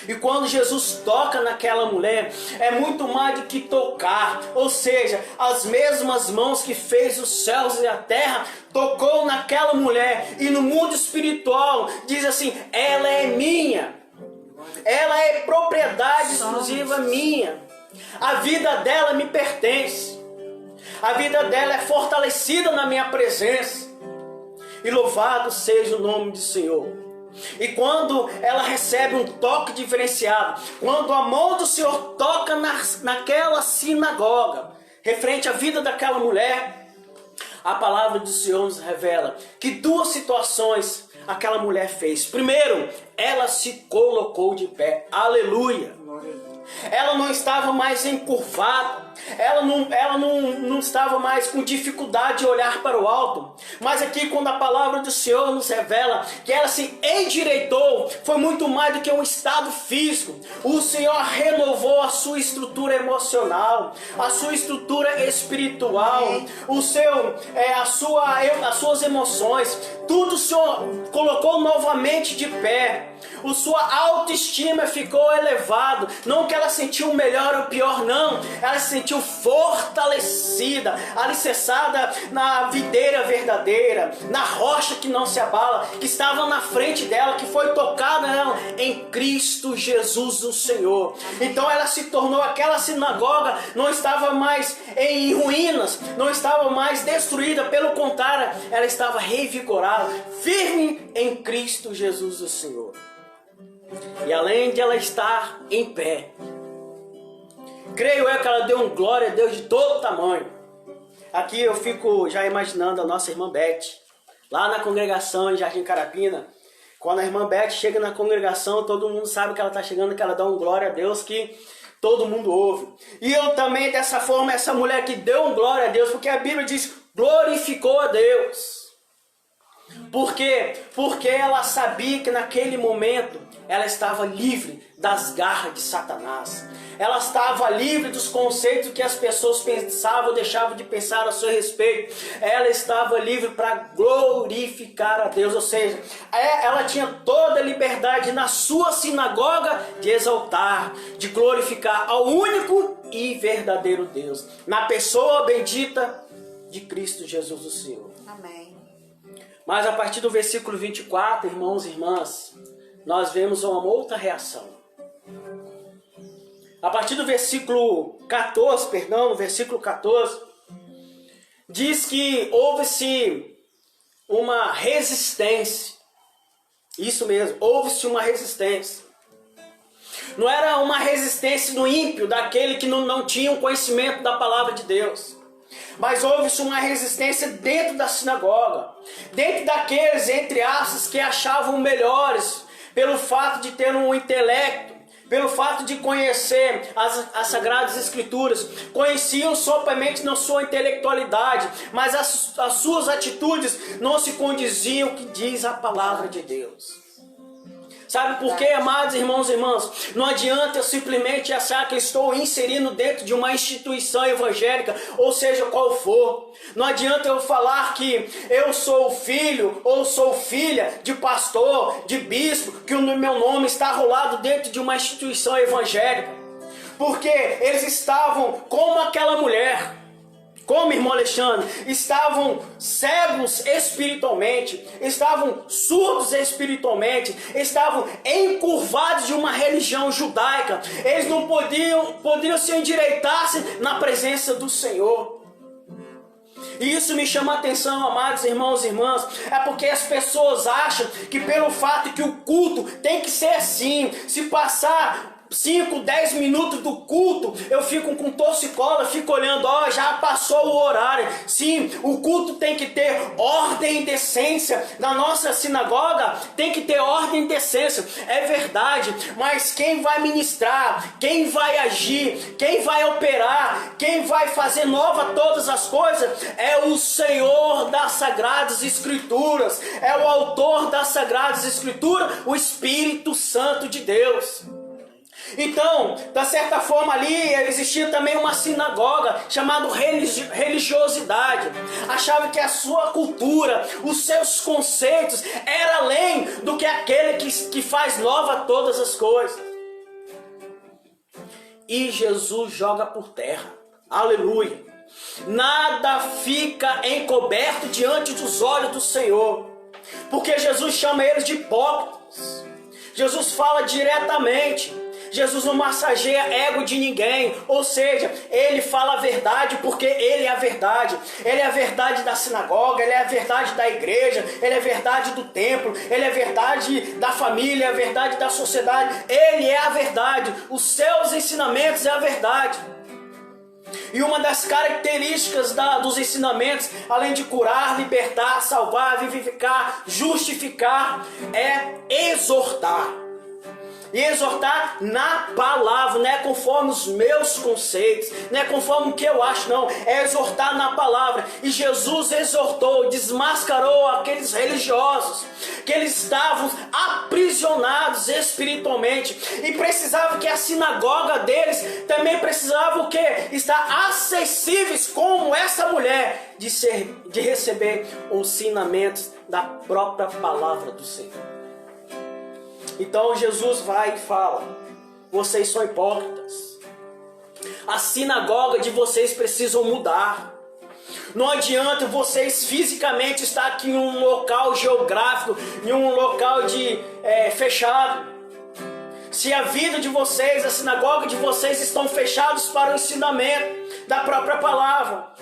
E quando Jesus toca naquela mulher, é muito mais do que tocar, ou seja, as mesmas mãos que fez os céus e a terra, tocou naquela mulher. E no mundo espiritual diz assim: ela é minha, ela é propriedade exclusiva minha, a vida dela me pertence, a vida dela é fortalecida na minha presença. E louvado seja o nome do Senhor. E quando ela recebe um toque diferenciado, quando a mão do Senhor toca naquela sinagoga, referente à vida daquela mulher, a palavra do Senhor nos revela que duas situações aquela mulher fez. Primeiro, ela se colocou de pé. Aleluia! Ela não estava mais encurvada, ela não estava mais com dificuldade de olhar para o alto. Mas aqui, quando a palavra do Senhor nos revela que ela se endireitou, foi muito mais do que um estado físico. O Senhor renovou a sua estrutura emocional, a sua estrutura espiritual, as suas emoções. Tudo o Senhor colocou novamente de pé. A sua autoestima ficou elevada. Não que ela sentiu o melhor ou o pior, não. Ela se sentiu fortalecida, alicerçada na videira verdadeira, na rocha que não se abala, que estava na frente dela, que foi tocada nela em Cristo Jesus o Senhor. Então ela se tornou, aquela sinagoga não estava mais em ruínas, não estava mais destruída, pelo contrário, ela estava revigorada, firme em Cristo Jesus o Senhor. E além de ela estar em pé, creio eu que ela deu um glória a Deus de todo tamanho. Aqui eu fico já imaginando a nossa irmã Beth, lá na congregação em Jardim Carapina. Quando a irmã Beth chega na congregação, todo mundo sabe que ela está chegando, que ela dá um glória a Deus que todo mundo ouve. E eu também, dessa forma, essa mulher que deu um glória a Deus, porque a Bíblia diz, glorificou a Deus. Por quê? Porque ela sabia que naquele momento ela estava livre das garras de Satanás. Ela estava livre dos conceitos que as pessoas pensavam ou deixavam de pensar a seu respeito. Ela estava livre para glorificar a Deus. Ou seja, ela tinha toda a liberdade na sua sinagoga de exaltar, de glorificar ao único e verdadeiro Deus, na pessoa bendita de Cristo Jesus o Senhor. Amém. Mas a partir do versículo 24, irmãos e irmãs, nós vemos uma outra reação. A partir do versículo 14, no versículo 14, diz que houve-se uma resistência. Isso mesmo, houve-se uma resistência. Não era uma resistência do ímpio, daquele que não tinha um conhecimento da palavra de Deus. Mas houve-se uma resistência dentro da sinagoga, dentro daqueles, entre aspas, que achavam melhores, pelo fato de ter um intelecto, pelo fato de conhecer as Sagradas Escrituras. Conheciam somente na sua intelectualidade, mas as suas atitudes não se condiziam com o que diz a palavra de Deus. Sabe por quê, amados irmãos e irmãs? Não adianta eu simplesmente achar que eu estou inserindo dentro de uma instituição evangélica, ou seja, qual for. Não adianta eu falar que eu sou filho ou sou filha de pastor, de bispo, que o meu nome está rolado dentro de uma instituição evangélica. Porque eles estavam como aquela mulher. Como, irmão Alexandre, estavam cegos espiritualmente, estavam surdos espiritualmente, estavam encurvados de uma religião judaica. Eles não poderiam se endireitar-se na presença do Senhor. E isso me chama a atenção, amados irmãos e irmãs, é porque as pessoas acham que pelo fato que o culto tem que ser assim, se passar 5, 10 minutos do culto, eu fico com torcicola, fico olhando, já passou o horário. Sim, o culto tem que ter ordem e decência. Na nossa sinagoga tem que ter ordem e decência, é verdade. Mas quem vai ministrar, quem vai agir, quem vai operar, quem vai fazer nova todas as coisas, é o Senhor das Sagradas Escrituras, é o autor das Sagradas Escrituras, o Espírito Santo de Deus. Então, da certa forma ali existia também uma sinagoga chamada religiosidade. Achava que a sua cultura, os seus conceitos era além do que aquele que faz nova todas as coisas. E Jesus joga por terra. Aleluia. Nada fica encoberto diante dos olhos do Senhor. Porque Jesus chama eles de hipócritas. Jesus fala diretamente. Jesus não massageia ego de ninguém, ou seja, ele fala a verdade porque ele é a verdade. Ele é a verdade da sinagoga, ele é a verdade da igreja, ele é a verdade do templo, ele é a verdade da família, é a verdade da sociedade. Ele é a verdade, os seus ensinamentos é a verdade. E uma das características dos ensinamentos, além de curar, libertar, salvar, vivificar, justificar, é exortar. E exortar na palavra, não é conforme os meus conceitos, não é conforme o que eu acho, não. É exortar na palavra. E Jesus exortou, desmascarou aqueles religiosos, que eles estavam aprisionados espiritualmente. E precisava que a sinagoga deles também precisava o quê? Estar acessíveis como essa mulher, de receber os ensinamentos da própria palavra do Senhor. Então Jesus vai e fala: vocês são hipócritas. A sinagoga de vocês precisa mudar. Não adianta vocês fisicamente estar aqui em um local geográfico, em um local fechado. Se a vida de vocês, a sinagoga de vocês estão fechados para o ensinamento da própria palavra.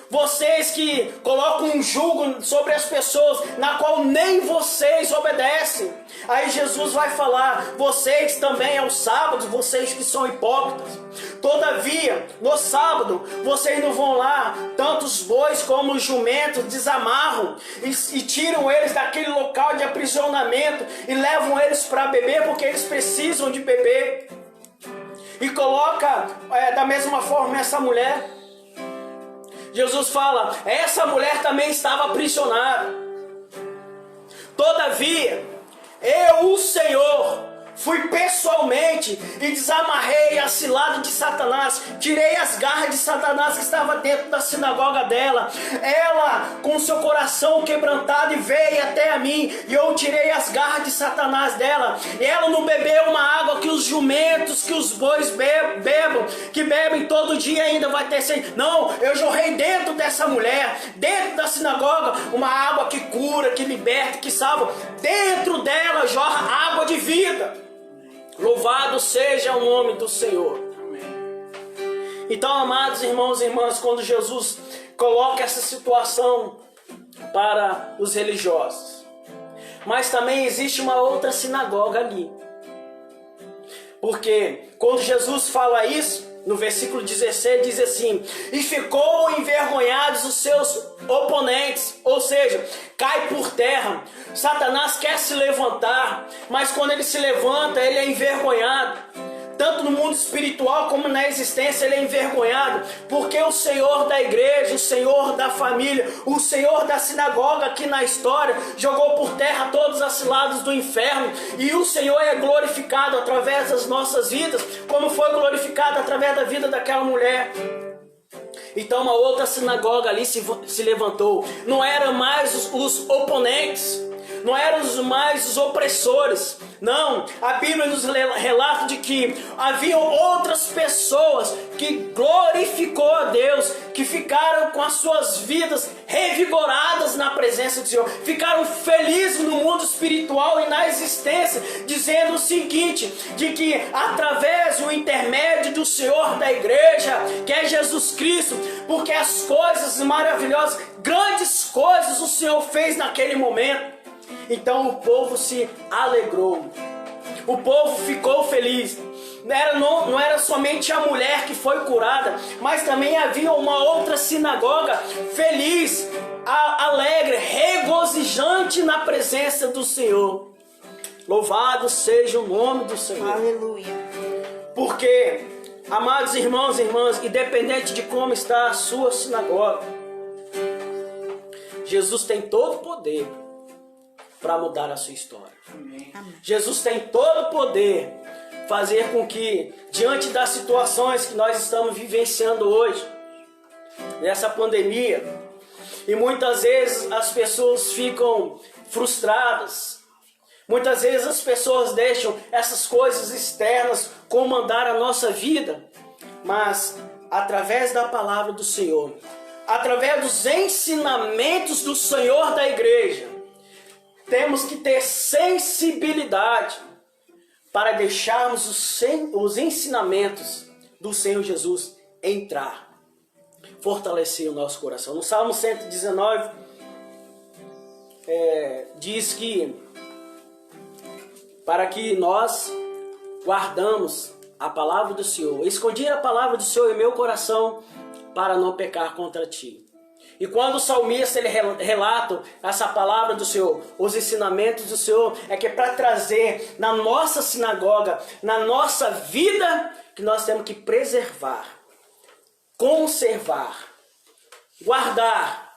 Vocês que colocam um jugo sobre as pessoas, na qual nem vocês obedecem. Aí Jesus vai falar, vocês também aos sábados, vocês que são hipócritas. Todavia, no sábado, vocês não vão lá, tanto os bois como os jumentos desamarram e tiram eles daquele local de aprisionamento e levam eles para beber, porque eles precisam de beber. E coloca da mesma forma essa mulher. Jesus fala, essa mulher também estava aprisionada. Todavia, eu, o Senhor, fui pessoalmente e desamarrei a cilada de Satanás, tirei as garras de Satanás que estava dentro da sinagoga dela. Ela, com seu coração quebrantado, veio até a mim e eu tirei as garras de Satanás dela. E ela não bebeu uma água que os jumentos, que os bois bebam, que bebem todo dia ainda vai ter sede. Não, eu jorrei dentro dessa mulher, dentro da sinagoga, uma água que cura, que liberta, que salva. Dentro dela jorra água de vida. Louvado seja o nome do Senhor. Então, amados irmãos e irmãs, quando Jesus coloca essa situação para os religiosos, mas também existe uma outra sinagoga ali. Porque quando Jesus fala isso, no versículo 16 diz assim, e ficou envergonhados os seus oponentes, ou seja, cai por terra. Satanás quer se levantar, mas quando ele se levanta, ele é envergonhado. Tanto no mundo espiritual como na existência ele é envergonhado, porque o Senhor da igreja, o Senhor da família, o Senhor da sinagoga aqui na história, jogou por terra todos os cilados do inferno, e o Senhor é glorificado através das nossas vidas, como foi glorificado através da vida daquela mulher. Então uma outra sinagoga ali se levantou, não eram mais os oponentes, não eram mais os opressores. Não, a Bíblia nos relata de que havia outras pessoas que glorificou a Deus, que ficaram com as suas vidas revigoradas na presença do Senhor, ficaram felizes no mundo espiritual e na existência, dizendo o seguinte, de que através do intermédio do Senhor da igreja, que é Jesus Cristo, porque as coisas maravilhosas, grandes coisas o Senhor fez naquele momento. Então o povo se alegrou, o povo ficou feliz. Não era somente a mulher que foi curada, mas também havia uma outra sinagoga feliz, alegre, regozijante na presença do Senhor. Louvado seja o nome do Senhor. Aleluia. Porque, amados irmãos e irmãs, independente de como está a sua sinagoga, Jesus tem todo o poder para mudar a sua história. Amém. Jesus tem todo o poder fazer com que, diante das situações que nós estamos vivenciando hoje, nessa pandemia, e muitas vezes as pessoas ficam frustradas, muitas vezes as pessoas deixam essas coisas externas comandar a nossa vida, mas através da palavra do Senhor, através dos ensinamentos do Senhor da igreja, temos que ter sensibilidade para deixarmos os ensinamentos do Senhor Jesus entrar, fortalecer o nosso coração. No Salmo 119, diz que para que nós guardamos a palavra do Senhor, escondi a palavra do Senhor em meu coração para não pecar contra ti. E quando o salmista ele relata essa palavra do Senhor, os ensinamentos do Senhor, é que é para trazer na nossa sinagoga, na nossa vida, que nós temos que preservar, conservar, guardar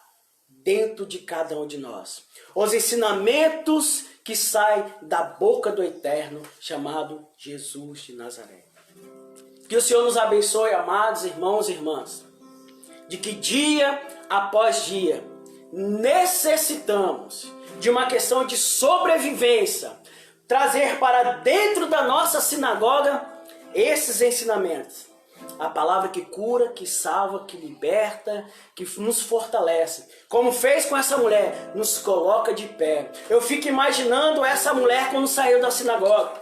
dentro de cada um de nós. Os ensinamentos que saem da boca do Eterno, chamado Jesus de Nazaré. Que o Senhor nos abençoe, amados irmãos e irmãs, de que dia após dia necessitamos de uma questão de sobrevivência, trazer para dentro da nossa sinagoga esses ensinamentos. A palavra que cura, que salva, que liberta, que nos fortalece. Como fez com essa mulher, nos coloca de pé. Eu fico imaginando essa mulher quando saiu da sinagoga.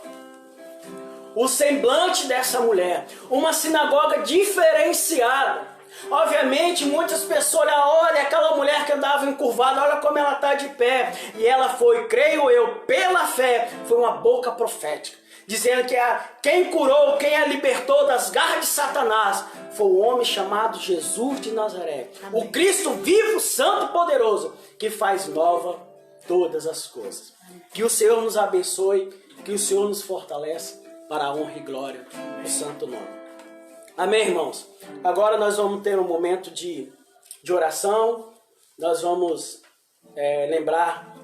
O semblante dessa mulher. Uma sinagoga diferenciada. Obviamente, muitas pessoas olham aquela mulher que andava encurvada, olha como ela está de pé. E ela foi, creio eu, pela fé, foi uma boca profética. Dizendo que quem curou, quem a libertou das garras de Satanás foi o homem chamado Jesus de Nazaré. Amém. O Cristo vivo, santo e poderoso, que faz nova todas as coisas. Que o Senhor nos abençoe, que o Senhor nos fortaleça para a honra e glória do santo nome. Amém, irmãos? Agora nós vamos ter um momento de oração. Nós vamos lembrar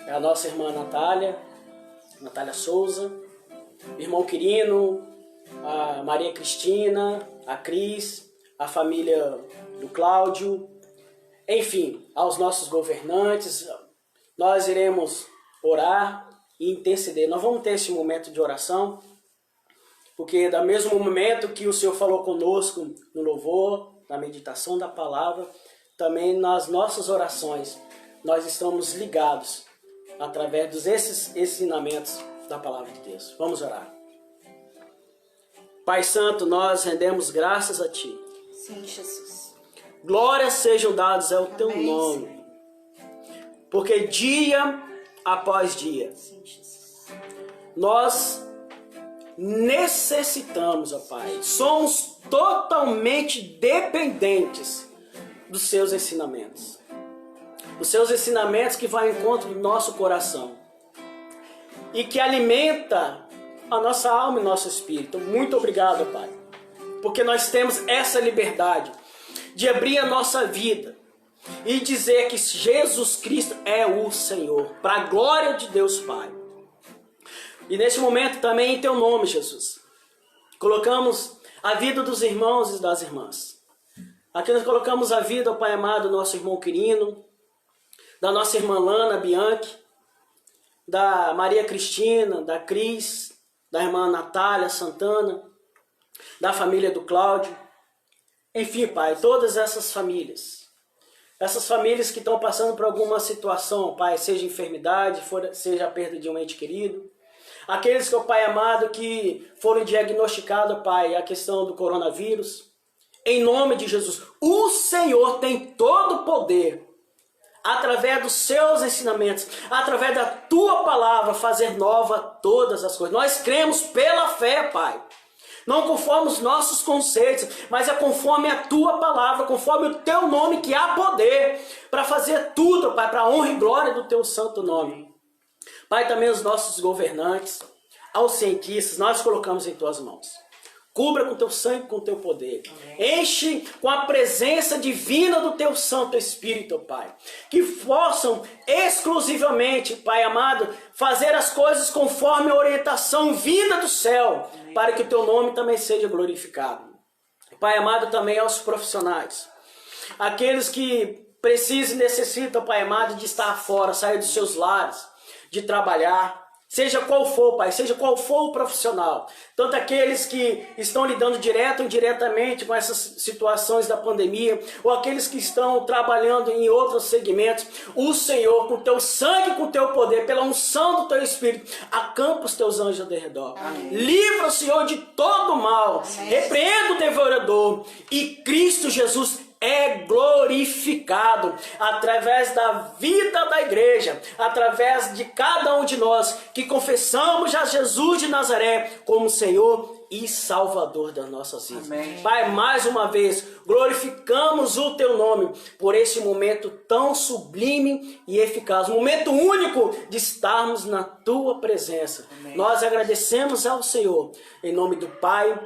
a nossa irmã Natália Souza, irmão Quirino, a Maria Cristina, a Cris, a família do Cláudio, enfim, aos nossos governantes. Nós iremos orar e interceder. Nós vamos ter esse momento de oração, porque do mesmo momento que o Senhor falou conosco no louvor, na meditação da palavra, também nas nossas orações, nós estamos ligados através desses ensinamentos da palavra de Deus. Vamos orar. Pai Santo, nós rendemos graças a Ti. Sim, Jesus. Glórias sejam dadas ao Teu Amém, nome. Senhor. Porque dia após dia, Sim, Jesus. nós necessitamos, ó Pai, somos totalmente dependentes dos Seus ensinamentos. Os Seus ensinamentos que vão ao encontro do nosso coração e que alimenta a nossa alma e nosso espírito. Muito obrigado, Pai, porque nós temos essa liberdade de abrir a nossa vida e dizer que Jesus Cristo é o Senhor, para a glória de Deus Pai. E neste momento também em Teu nome, Jesus, colocamos a vida dos irmãos e das irmãs. Aqui nós colocamos a vida, Pai amado, do nosso irmão Quirino, da nossa irmã Lana Bianchi, da Maria Cristina, da Cris, da irmã Natália Santana, da família do Cláudio. Enfim, Pai, todas essas famílias que estão passando por alguma situação, Pai, seja enfermidade, seja a perda de um ente querido. Aqueles que, ó Pai amado, que foram diagnosticados, Pai, a questão do coronavírus. Em nome de Jesus, o Senhor tem todo o poder, através dos Seus ensinamentos, através da Tua palavra, fazer nova todas as coisas. Nós cremos pela fé, Pai. Não conforme os nossos conceitos, mas é conforme a Tua palavra, conforme o Teu nome, que há poder para fazer tudo, Pai, para a honra e glória do Teu santo nome. Pai, também os nossos governantes, aos cientistas, nós colocamos em Tuas mãos. Cubra com Teu sangue, com Teu poder. Amém. Enche com a presença divina do Teu Santo Espírito, Pai. Que possam exclusivamente, Pai amado, fazer as coisas conforme a orientação vinda do céu. Amém. Para que o Teu nome também seja glorificado. Pai amado, também aos profissionais. Aqueles que precisam e necessitam, Pai amado, de estar fora, sair dos seus lares, de trabalhar, seja qual for, Pai, seja qual for o profissional, tanto aqueles que estão lidando direto ou indiretamente com essas situações da pandemia, ou aqueles que estão trabalhando em outros segmentos, o Senhor, com Teu sangue, com Teu poder, pela unção do Teu Espírito, acampa os Teus anjos ao redor. Amém. Livra o Senhor de todo mal. Amém. Repreenda o devorador, e Cristo Jesus é glorificado através da vida da igreja, através de cada um de nós que confessamos a Jesus de Nazaré como Senhor e Salvador das nossas vidas. Amém. Pai, mais uma vez, glorificamos o Teu nome por esse momento tão sublime e eficaz, um momento único de estarmos na Tua presença. Amém. Nós agradecemos ao Senhor, em nome do Pai,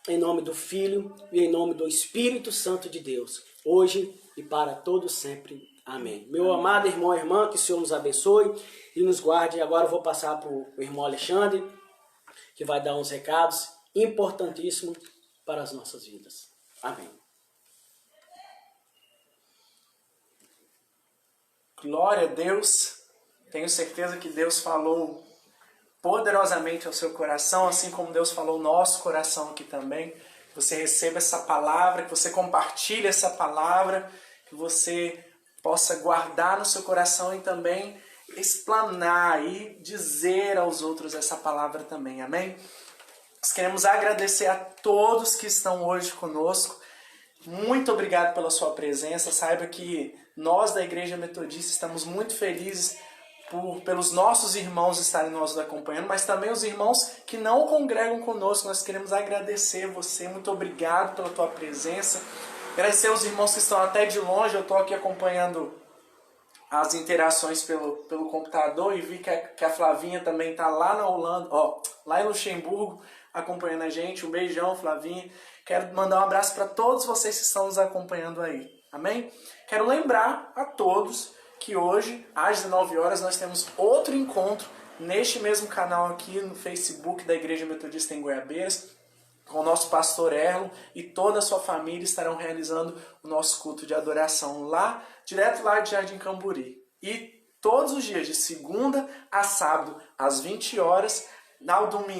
em nome do Filho e em nome do Espírito Santo de Deus, hoje e para todo sempre. Amém. Meu amado irmão e irmã, que o Senhor nos abençoe e nos guarde. Agora eu vou passar para o irmão Alexandre, que vai dar uns recados importantíssimos para as nossas vidas. Amém. Glória a Deus. Tenho certeza que Deus falou poderosamente ao seu coração, assim como Deus falou ao nosso coração aqui também. você receba essa palavra, que você compartilhe essa palavra, que você possa guardar no seu coração e também explanar e dizer aos outros essa palavra também, amém? Nós queremos agradecer a todos que estão hoje conosco. Muito obrigado pela sua presença. Saiba que nós da Igreja Metodista estamos muito felizes pelos nossos irmãos estarem nos acompanhando, mas também os irmãos que não congregam conosco. Nós queremos agradecer você. Muito obrigado pela tua presença. Agradecer aos irmãos que estão até de longe. Eu estou aqui acompanhando as interações pelo computador e vi que a Flavinha também está lá na Holanda, lá em Luxemburgo, acompanhando a gente. Um beijão, Flavinha. Quero mandar um abraço para todos vocês que estão nos acompanhando aí. Amém? Quero lembrar a todos que hoje, às 19 horas, nós temos outro encontro neste mesmo canal aqui no Facebook da Igreja Metodista em Goiabeiras, com o nosso pastor Erlo e toda a sua família estarão realizando o nosso culto de adoração direto lá de Jardim Camburi. E todos os dias, de segunda a sábado, às 20 horas,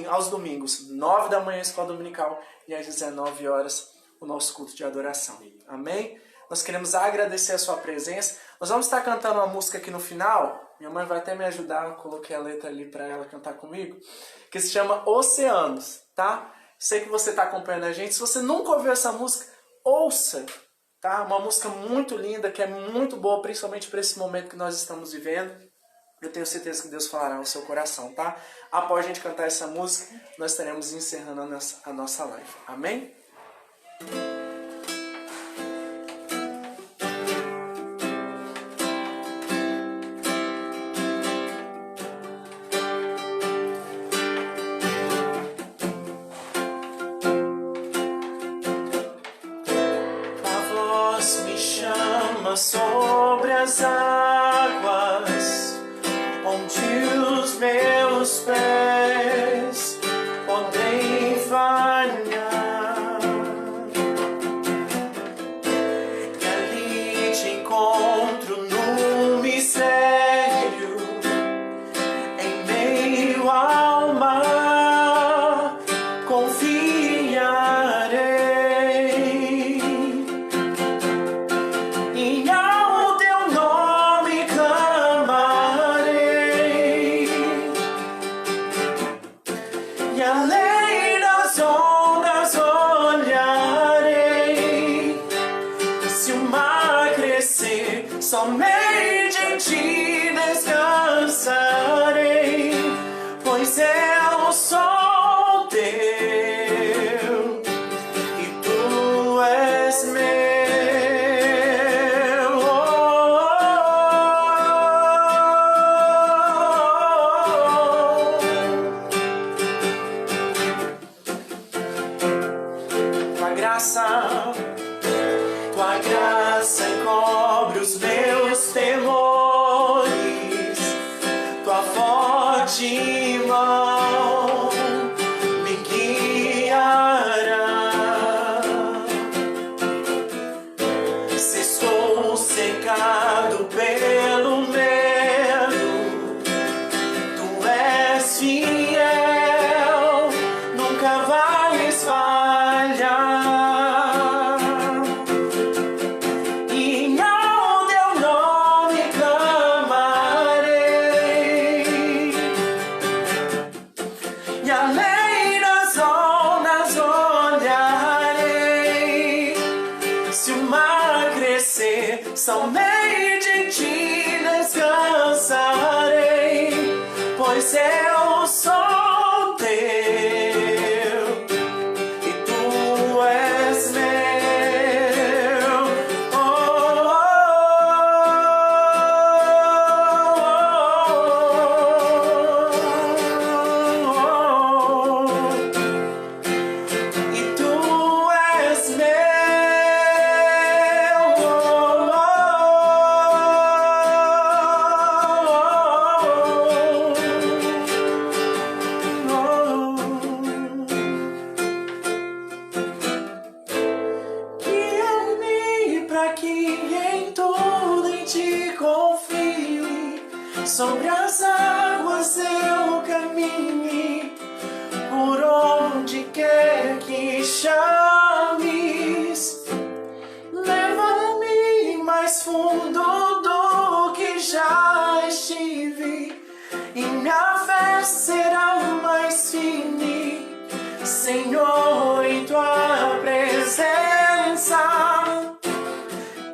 aos domingos, 9 da manhã, escola dominical, e às 19 horas, o nosso culto de adoração. Amém? Nós queremos agradecer a sua presença. Nós vamos estar cantando uma música aqui no final. Minha mãe vai até me ajudar, eu coloquei a letra ali para ela cantar comigo, que se chama Oceanos, tá? Sei que você está acompanhando a gente. Se você nunca ouviu essa música, ouça, tá? Uma música muito linda, que é muito boa, principalmente para esse momento que nós estamos vivendo. Eu tenho certeza que Deus falará no seu coração, tá? Após a gente cantar essa música, nós estaremos encerrando a nossa live. Amém? Sobre as águas, onde os meus pés podem falhar, e ali te encontro no mistério, em meio ao mar, confiarei. Somente em ti descansarei, pois eu sou teu e tu és meu. Tua graça encobre os meus temores, tua forte mão me guiará. Se estou secado pelo medo, tu és fiel, nunca vais falhar. Somente em ti descansarei, pois eu sou teu e tu és meu. Oh, oh, oh, oh. E tu és meu. Sobre as águas eu caminhe, por onde quer que chame. estive, e minha fé será mais firme, Senhor, em tua presença.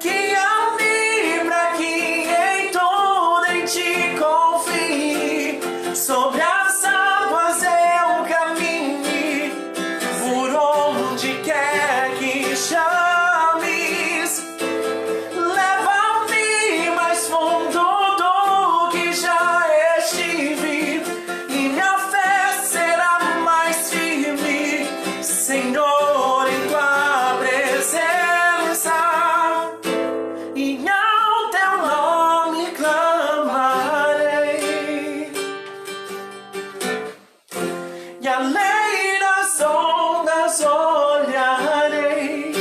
Guia-me pra que em tudo em ti confie, sobre as águas eu caminhe, por onde quer que chames. Leva-me mais fundo do que já estive, e minha fé será mais firme, Senhor, em tua presença. E ao teu nome clamarei, e além das ondas olharei.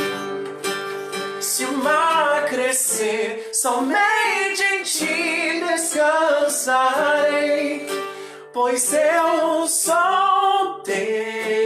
Se o mar crescer, somente em ti descansarei, pois eu sou teu.